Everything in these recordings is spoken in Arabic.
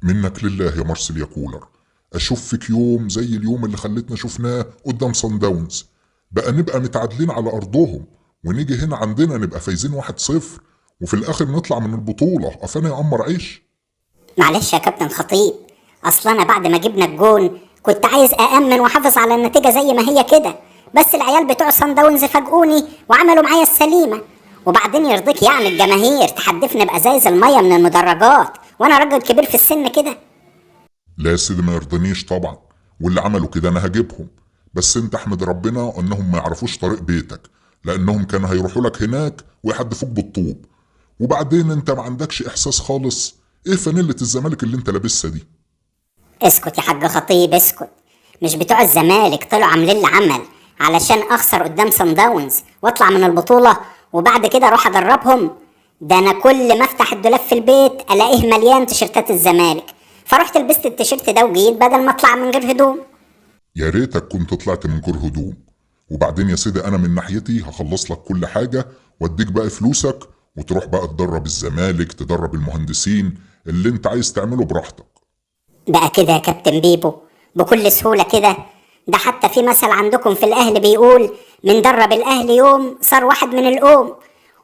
منك لله يا مارسيل يا كولر، اشوف فيك يوم زي اليوم اللي خلتنا شفناه قدام صن داونز. بقى نبقى متعادلين على ارضهم ونيجي هنا عندنا نبقى فايزين 1-0 وفي الاخر نطلع من البطولة. افانا يا قمر عيش. معلش يا كابتن خطيب، اصل انا بعد ما جبنا الجون كنت عايز أأمن واحافظ على النتيجة زي ما هي كده، بس العيال بتوع صن داونز فاجئوني وعملوا معايا السليمة. وبعدين يرضيك يعني الجماهير تحدفني بأزايز المية من المدرجات وانا راجل كبير في السن كده؟ لا يا سيدي ما يرضنيش طبعا، واللي عملوا كده انا هجيبهم، بس انت احمد ربنا انهم ما يعرفوش طريق بيتك، لانهم كانوا هيروحوا لك هناك ويحدفوك بالطوب. وبعدين انت ما عندكش احساس خالص. ايه فانيلة الزمالك اللي انت لابسها دي؟ اسكت يا حاج خطيب اسكت. مش بتوع الزمالك طلعوا عاملين لي عمل علشان اخسر قدام صن داونز واطلع من البطولة وبعد كده اروح ادربهم؟ ده انا كل ما افتح الدولاب في البيت الاقيه مليان تيشيرتات الزمالك، فرحت لبست التيشيرت ده وجيت بدل ما اطلع من غير هدوم. يا ريتك كنت طلعت من غير هدوم. وبعدين يا سيدي انا من ناحيتي هخلص لك كل حاجة واديك بقى فلوسك وتروح بقى تدرب الزمالك، تدرب المهندسين، اللي انت عايز تعمله براحتك. بقى كده يا كابتن بيبو؟ بكل سهولة كده؟ ده حتى في مثل عندكم في الأهل بيقول من درب الأهل يوم صار واحد من الأم.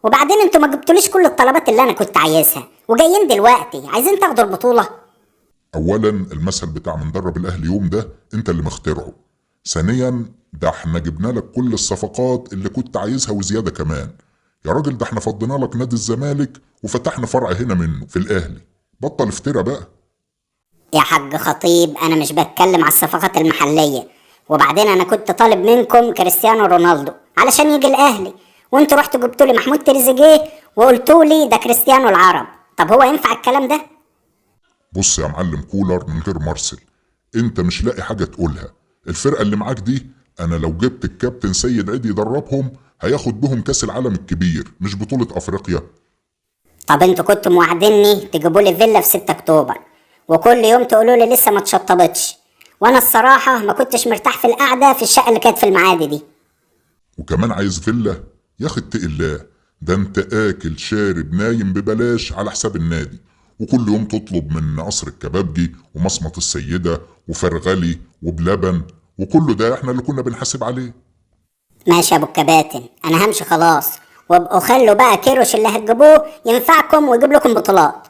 وبعدين انتوا ما جبتوليش كل الطلبات اللي أنا كنت عايزها وجايين دلوقتي عايزين تاخدوا البطولة؟ اولا المثل بتاع من درب الاهلي يوم ده انت اللي مخترعه. ثانيا ده احنا جبنا لك كل الصفقات اللي كنت عايزها وزيادة كمان. يا راجل ده احنا فضينا لك نادي الزمالك وفتحنا فرع هنا منه في الاهلي. بطل افترا بقى. يا حاج خطيب أنا مش بتكلم على الصفقات المحلية. وبعدين أنا كنت طالب منكم كريستيانو رونالدو علشان يجي الأهلي، وانتوا رحتوا جبتولي محمود تريزيجيه وقلتولي ده كريستيانو العرب. طب هو ينفع الكلام ده؟ بص يا معلم كولر من غير مارسيل، انت مش لاقي حاجة تقولها. الفرقة اللي معاك دي انا لو جبت الكابتن سيد عيد يدربهم هياخد بهم كاس العالم الكبير مش بطولة افريقيا. طب انتوا كنتوا موعديني تجيبولي فيلا في 6 اكتوبر وكل يوم تقولوا لي لسه ما اتشطبتش، وانا الصراحه ما كنتش مرتاح في القعده في الشقه اللي كانت في المعادي دي. وكمان عايز فيلا؟ يا اخي اتقي الله، ده انت اكل شارب نايم ببلاش على حساب النادي، وكل يوم تطلب من قصر الكبابجي ومصمت السيدة وفرغلي وبلبن، وكله ده احنا اللي كنا بنحاسب عليه. ماشي يا ابو الكباتن، انا همشي خلاص، وابقوا خلوا بقى كيروش اللي هتجيبوه ينفعكم ويجيب لكم بطولات.